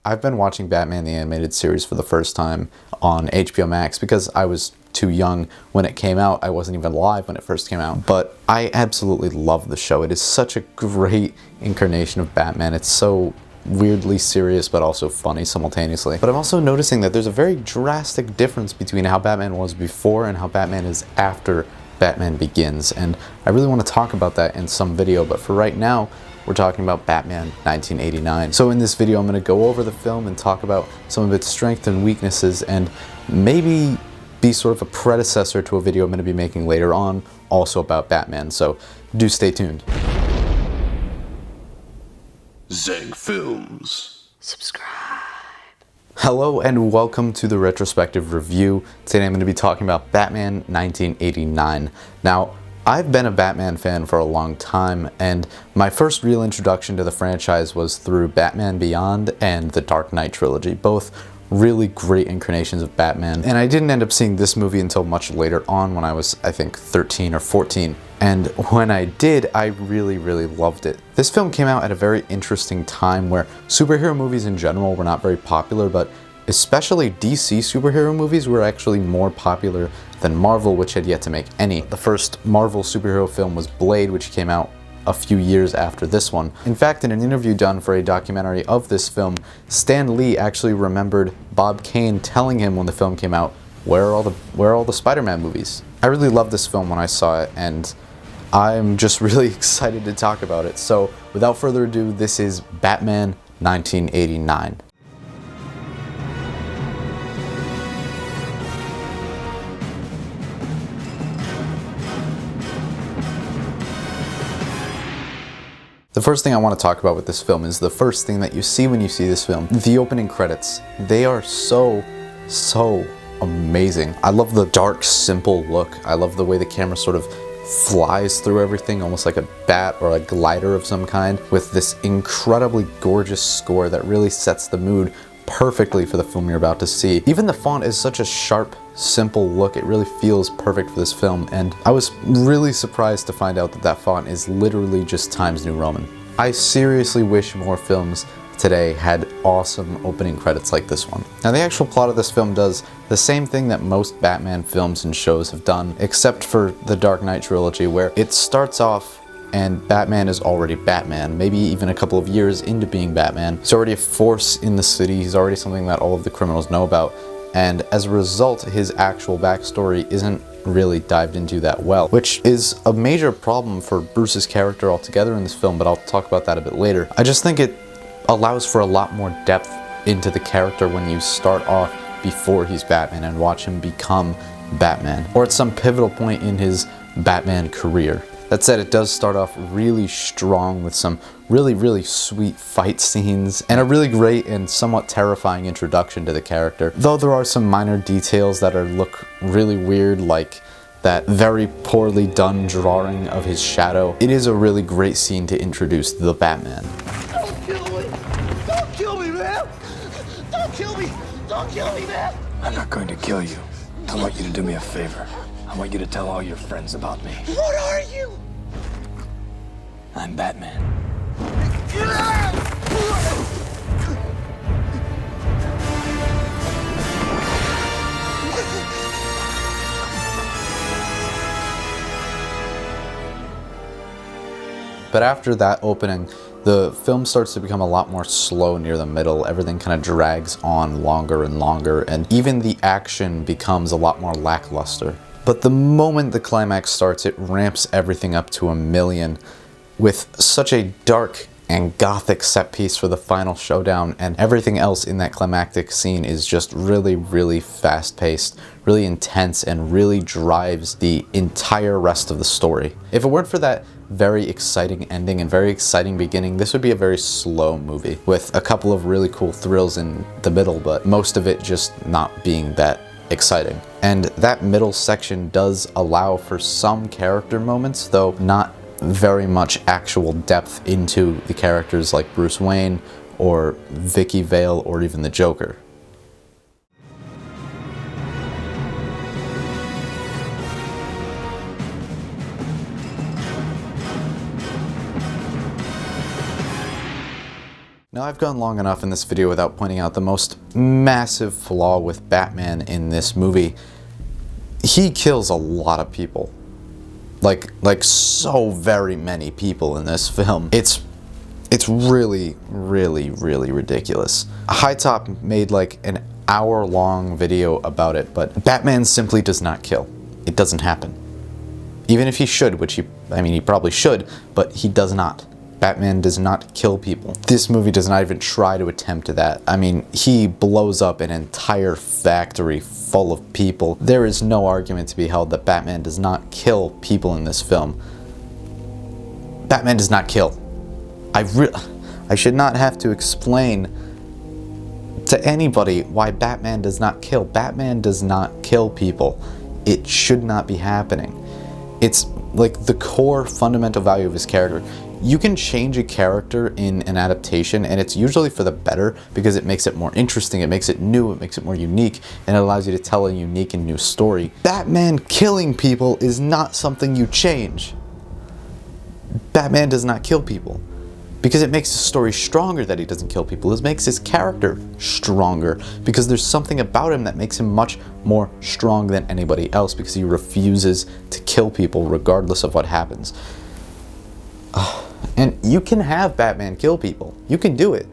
I've been watching Batman the Animated Series for the first time on HBO Max because I was too young when it came out. I wasn't even alive when it first came out. But I absolutely love the show. It is such a great incarnation of Batman. It's so weirdly serious but also funny simultaneously. But I'm also noticing that there's a very drastic difference between how Batman was before and how Batman is after Batman Begins. And I really want to talk about that in some video, but for right now, we're talking about Batman 1989. So in this video, I'm going to go over the film and talk about some of its strengths and weaknesses, and maybe be sort of a predecessor to a video I'm going to be making later on, also about Batman. So do stay tuned. Zeg Films. Subscribe. Hello and welcome to the retrospective review. Today I'm going to be talking about Batman 1989. Now, I've been a Batman fan for a long time, and my first real introduction to the franchise was through Batman Beyond and the Dark Knight trilogy, both really great incarnations of Batman. And I didn't end up seeing this movie until much later on when I was, I think, 13 or 14. And when I did, I really loved it. This film came out at a very interesting time where superhero movies in general were not very popular, but especially DC superhero movies were actually more popular than Marvel, which had yet to make any. The first Marvel superhero film was Blade, which came out a few years after this one. In fact, in an interview done for a documentary of this film, Stan Lee actually remembered Bob Kane telling him when the film came out, where are all the Spider-Man movies? I really loved this film when I saw it, and I'm just really excited to talk about it. So without further ado, this is Batman 1989. The first thing I want to talk about with this film is the first thing that you see when you see this film, the opening credits. They are so amazing. I love the dark, simple look. I love the way the camera sort of flies through everything, almost like a bat or a glider of some kind, with this incredibly gorgeous score that really sets the mood perfectly for the film you're about to see. Even the font is such a sharp, simple look. It really feels perfect for this film, and I was really surprised to find out that that font is literally just Times New Roman. I seriously wish more films today had awesome opening credits like this one. Now, the actual plot of this film does the same thing that most Batman films and shows have done, except for the Dark Knight trilogy, where it starts off and Batman is already Batman, maybe even a couple of years into being Batman. He's already a force in the city, he's already something that all of the criminals know about, and as a result, his actual backstory isn't really dived into that well, which is a major problem for Bruce's character altogether in this film, but I'll talk about that a bit later. I just think it allows for a lot more depth into the character when you start off before he's Batman and watch him become Batman, or at some pivotal point in his Batman career. That said, it does start off really strong with some really sweet fight scenes and a really great and somewhat terrifying introduction to the character. Though there are some minor details that look really weird, like that very poorly done drawing of his shadow, it is a really great scene to introduce the Batman. Don't kill me! Don't kill me, man! Don't kill me! Don't kill me, man! I'm not going to kill you. I want you to do me a favor. I want you to tell all your friends about me. What are you? I'm Batman. But after that opening, the film starts to become a lot more slow near the middle. Everything kind of drags on longer and longer, and even the action becomes a lot more lackluster. But the moment the climax starts, it ramps everything up to 1,000,000 with such a dark and gothic set piece for the final showdown, and everything else in that climactic scene is just really fast-paced, really intense, and really drives the entire rest of the story. If it weren't for that very exciting ending and very exciting beginning, this would be a very slow movie with a couple of really cool thrills in the middle, but most of it just not being that exciting. And that middle section does allow for some character moments, though not very much actual depth into the characters like Bruce Wayne or Vicky Vale or even the Joker. Now I've gone long enough in this video without pointing out the most massive flaw with Batman in this movie. He kills a lot of people. Like so very many people in this film. It's really, really, really ridiculous. High Top made like an hour-long video about it, but Batman simply does not kill. It doesn't happen. Even if he should, which he probably should, but he does not. Batman does not kill people. This movie does not even try to attempt that. I mean, he blows up an entire factory full of people. There is no argument to be held that Batman does not kill people in this film. Batman does not kill. I should not have to explain to anybody why Batman does not kill. Batman does not kill people. It should not be happening. It's like the core fundamental value of his character. You can change a character in an adaptation, and it's usually for the better because it makes it more interesting, it makes it new, it makes it more unique, and it allows you to tell a unique and new story. Batman killing people is not something you change. Batman does not kill people because it makes the story stronger that he doesn't kill people. It makes his character stronger because there's something about him that makes him much more strong than anybody else because he refuses to kill people regardless of what happens. And you can have Batman kill people. You can do it.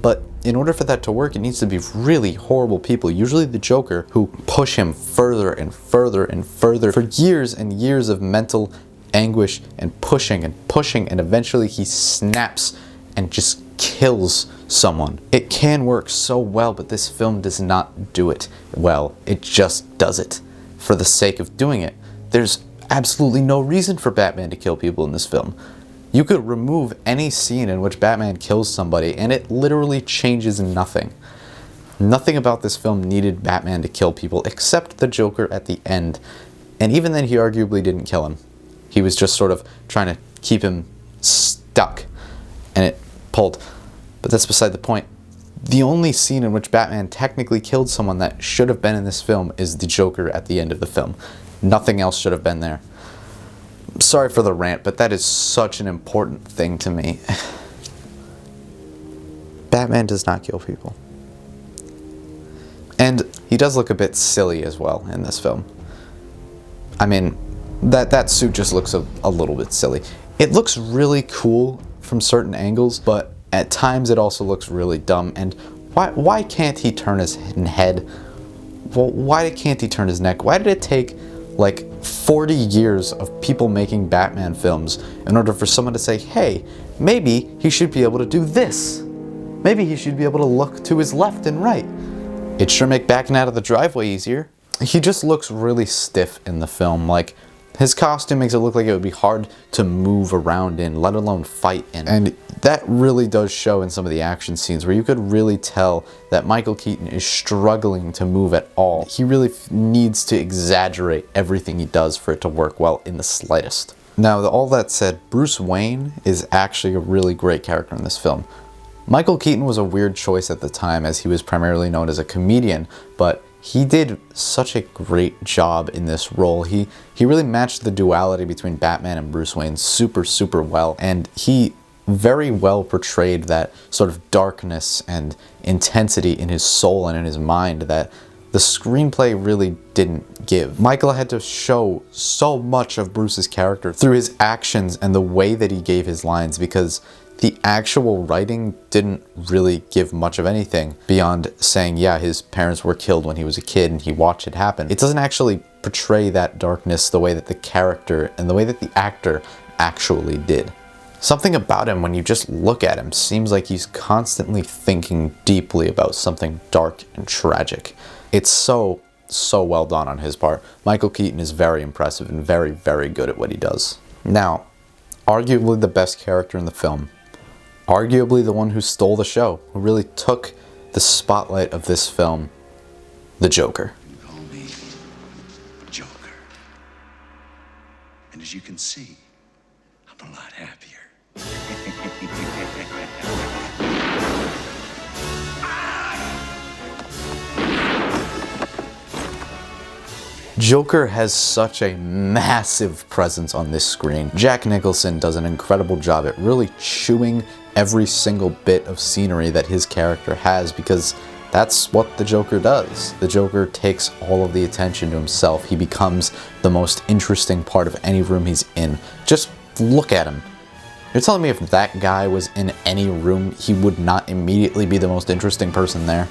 But in order for that to work, it needs to be really horrible people, usually the Joker, who push him further and further and further for years and years of mental anguish and pushing, and eventually he snaps and just kills someone. It can work so well, but this film does not do it well. It just does it for the sake of doing it. There's absolutely no reason for Batman to kill people in this film. You could remove any scene in which Batman kills somebody and it literally changes nothing. Nothing about this film needed Batman to kill people except the Joker at the end. And even then he arguably didn't kill him. He was just sort of trying to keep him stuck and it pulled. But that's beside the point. The only scene in which Batman technically killed someone that should have been in this film is the Joker at the end of the film. Nothing else should have been there. Sorry for the rant, but that is such an important thing to me. Batman does not kill people. And he does look a bit silly as well in this film. I mean, that suit just looks a little bit silly. It looks really cool from certain angles, but at times it also looks really dumb. And why can't he turn his head? Well, why can't he turn his neck? Why did it take like 40 years of people making Batman films in order for someone to say, hey, maybe he should be able to do this. Maybe he should be able to look to his left and right. It'd sure make backing out of the driveway easier. He just looks really stiff in the film. Like, his costume makes it look like it would be hard to move around in, let alone fight in. And that really does show in some of the action scenes where you could really tell that Michael Keaton is struggling to move at all. He really needs to exaggerate everything he does for it to work well in the slightest. Now, all that said, Bruce Wayne is actually a really great character in this film. Michael Keaton was a weird choice at the time as he was primarily known as a comedian, but he did such a great job in this role. He really matched the duality between Batman and Bruce Wayne super, super well, and he very well portrayed that sort of darkness and intensity in his soul and in his mind that the screenplay really didn't give. Michael had to show so much of Bruce's character through his actions and the way that he gave his lines, because the actual writing didn't really give much of anything beyond saying, yeah, his parents were killed when he was a kid and he watched it happen. It doesn't actually portray that darkness the way that the character and the way that the actor actually did. Something about him, when you just look at him, seems like he's constantly thinking deeply about something dark and tragic. It's so well done on his part. Michael Keaton is very impressive and very, very good at what he does. Now, arguably the best character in the film, arguably the one who stole the show, who really took the spotlight of this film, the Joker. You call me Joker. And as you can see, I'm a lot happier. Joker has such a massive presence on this screen. Jack Nicholson does an incredible job at really chewing every single bit of scenery that his character has, because that's what the Joker does. The Joker takes all of the attention to himself. He becomes the most interesting part of any room he's in. Just look at him. You're telling me if that guy was in any room, he would not immediately be the most interesting person there?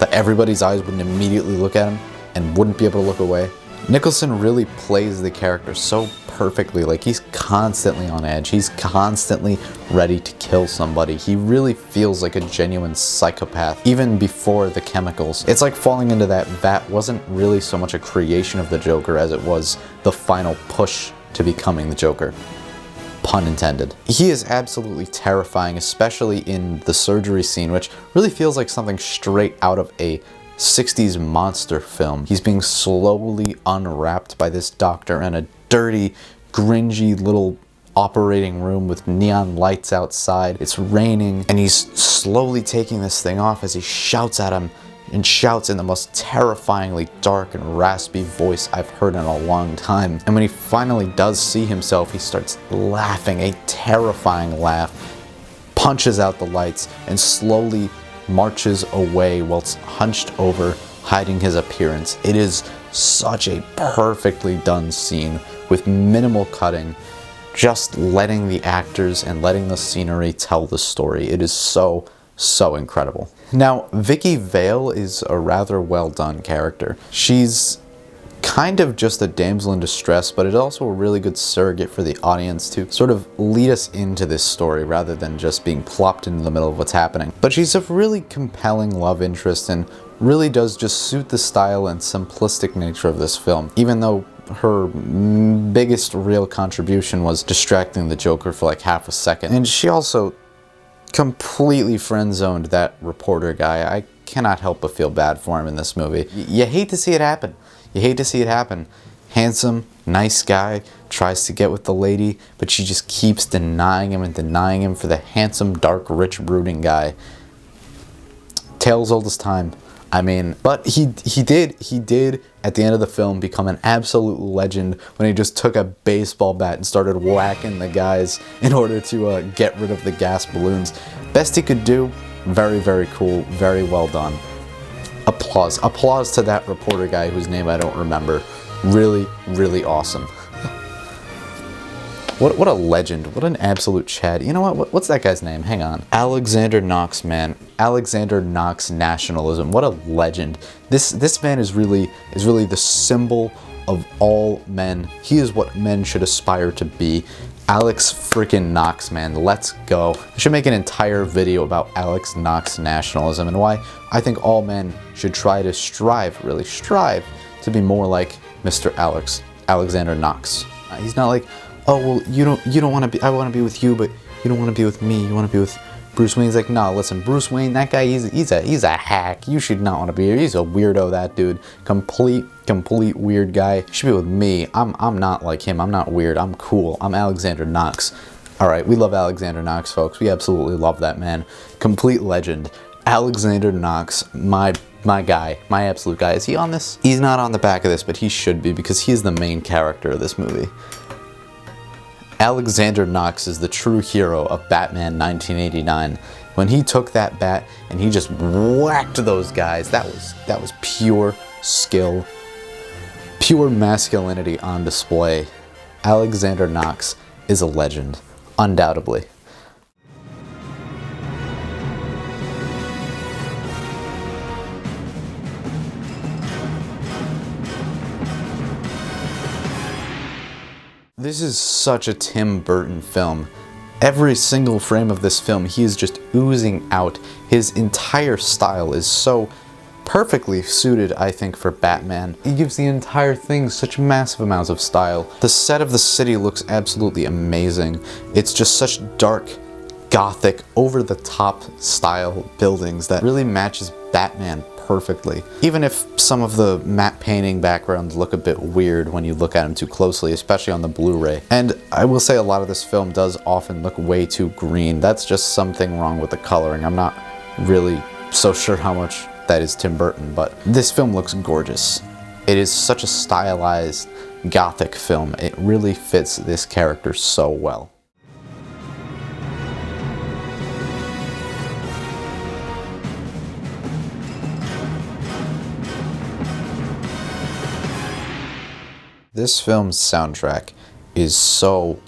That everybody's eyes wouldn't immediately look at him and wouldn't be able to look away? Nicholson really plays the character so perfectly. Like, he's constantly on edge. He's constantly ready to kill somebody. He really feels like a genuine psychopath, even before the chemicals. It's like falling into that vat wasn't really so much a creation of the Joker as it was the final push to becoming the Joker. Pun intended. He is absolutely terrifying, especially in the surgery scene, which really feels like something straight out of a 60s monster film. He's being slowly unwrapped by this doctor in a dirty, gringy little operating room with neon lights outside. It's raining, and he's slowly taking this thing off as he shouts at him, and shouts in the most terrifyingly dark and raspy voice I've heard in a long time. And when he finally does see himself, he starts laughing, a terrifying laugh, punches out the lights, and slowly marches away whilst hunched over, hiding his appearance. It is such a perfectly done scene with minimal cutting, just letting the actors and letting the scenery tell the story. It is so incredible. Now, Vicky Vale is a rather well done character. She's kind of just a damsel in distress, but it's also a really good surrogate for the audience to sort of lead us into this story rather than just being plopped into the middle of what's happening. But she's a really compelling love interest and really does just suit the style and simplistic nature of this film, even though her biggest real contribution was distracting the Joker for like half a second. And she also completely friend-zoned that reporter guy. I cannot help but feel bad for him in this movie. You hate to see it happen. You hate to see it happen. Handsome, nice guy, tries to get with the lady, but she just keeps denying him for the handsome, dark, rich, brooding guy. Tales old as time. I mean, but he did at the end of the film become an absolute legend when he just took a baseball bat and started whacking the guys in order to get rid of the gas balloons. Best he could do. Very, very cool. Very well done. Applause. Applause to that reporter guy whose name I don't remember. Really, really awesome. What a legend. What an absolute Chad. You know what? What's that guy's name? Hang on. Alexander Knox, man. Alexander Knox nationalism. What a legend. This man is really the symbol of all men. He is what men should aspire to be. Alex freaking Knox, man. Let's go. I should make an entire video about Alex Knox nationalism and why I think all men should try to strive to be more like Mr. Alexander Knox. He's not like, oh, well, you don't want to be, I want to be with you, but you don't want to be with me. You want to be with Bruce Wayne. He's like, no, listen, Bruce Wayne, that guy, he's a hack. You should not want to be here. He's a weirdo, that dude. Complete weird guy. You should be with me. I'm not like him. I'm not weird. I'm cool. I'm Alexander Knox. All right, we love Alexander Knox, folks. We absolutely love that man. Complete legend. Alexander Knox, my guy, my absolute guy. Is he on this? He's not on the back of this, but he should be because he is the main character of this movie. Alexander Knox is the true hero of Batman 1989. When he took that bat and he just whacked those guys, that was pure skill, pure masculinity on display. Alexander Knox is a legend, undoubtedly. This is such a Tim Burton film. Every single frame of this film, he is just oozing out. His entire style is so perfectly suited, I think, for Batman. He gives the entire thing such massive amounts of style. The set of the city looks absolutely amazing. It's just such dark, gothic, over-the-top style buildings that really matches Batman perfectly. Even if some of the matte painting backgrounds look a bit weird when you look at them too closely, especially on the Blu-ray. And I will say a lot of this film does often look way too green. That's just something wrong with the coloring. I'm not really so sure how much that is Tim Burton, but this film looks gorgeous. It is such a stylized gothic film. It really fits this character so well. This film's soundtrack is so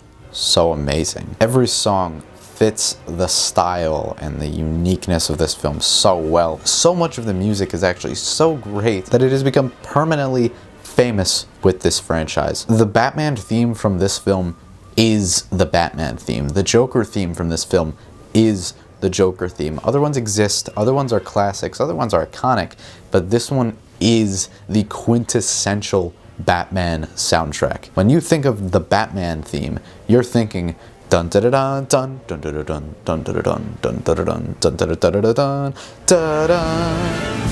amazing. Every song fits the style and the uniqueness of this film so well. So much of the music is actually so great that it has become permanently famous with this franchise. The Batman theme from this film is the Batman theme. The Joker theme from this film is the Joker theme. Other ones exist, other ones are classics, other ones are iconic, but this one is the quintessential Batman soundtrack. When you think of the Batman theme, you're thinking dun da da dun dun dun da da dun dun da da dun dun da da dun dun da da da da dun da da.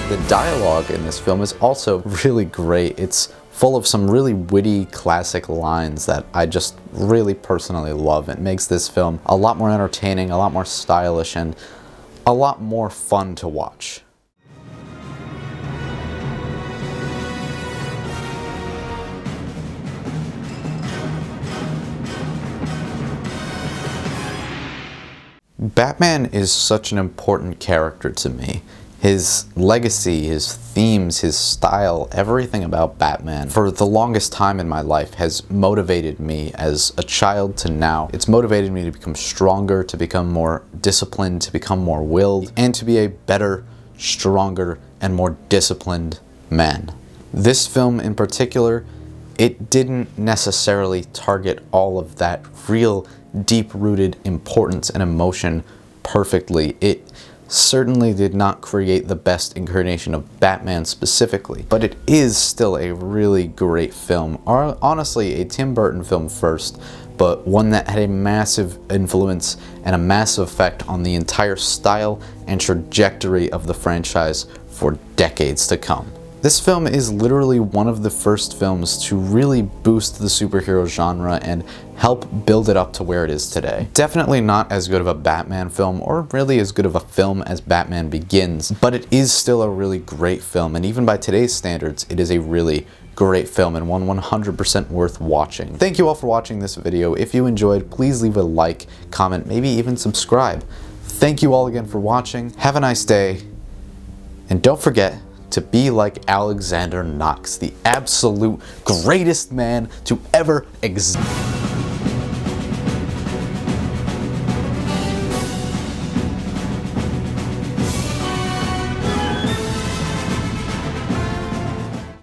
The dialogue in this film is also really great. It's full of some really witty classic lines that I just really personally love. It makes this film a lot more entertaining, a lot more stylish, and a lot more fun to watch. Batman is such an important character to me. His legacy, his themes, his style, everything about Batman for the longest time in my life has motivated me as a child to now. It's motivated me to become stronger, to become more disciplined, to become more willed, and to be a better, stronger, and more disciplined man. This film in particular, it didn't necessarily target all of that real deep-rooted importance and emotion perfectly. It certainly did not create the best incarnation of Batman specifically, but it is still a really great film. Honestly, a Tim Burton film first, but one that had a massive influence and a massive effect on the entire style and trajectory of the franchise for decades to come. This film is literally one of the first films to really boost the superhero genre and help build it up to where it is today. Definitely not as good of a Batman film, or really as good of a film as Batman Begins, but it is still a really great film, and even by today's standards, it is a really great film and one 100% worth watching. Thank you all for watching this video. If you enjoyed, please leave a like, comment, maybe even subscribe. Thank you all again for watching. Have a nice day, and don't forget to be like Alexander Knox, the absolute greatest man to ever exist.